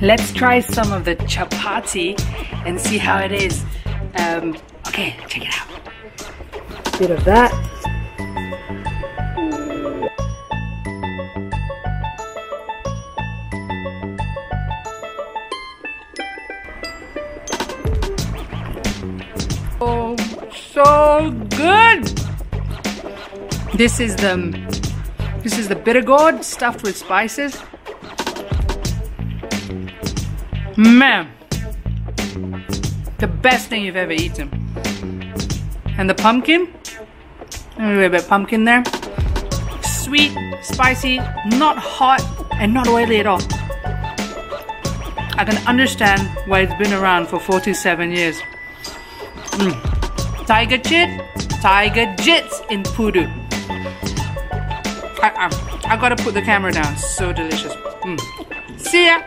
let's try some of the chapati and see how it is. Okay, check it out. Bit of that. Oh, so good. This is the bitter gourd stuffed with spices. Man, the best thing you've ever eaten. And the pumpkin, a little bit of pumpkin there. Sweet, spicy, not hot, and not oily at all. I can understand why it's been around for 47 years. Tiger Jits in Pudu. I gotta put the camera down. So delicious. See ya.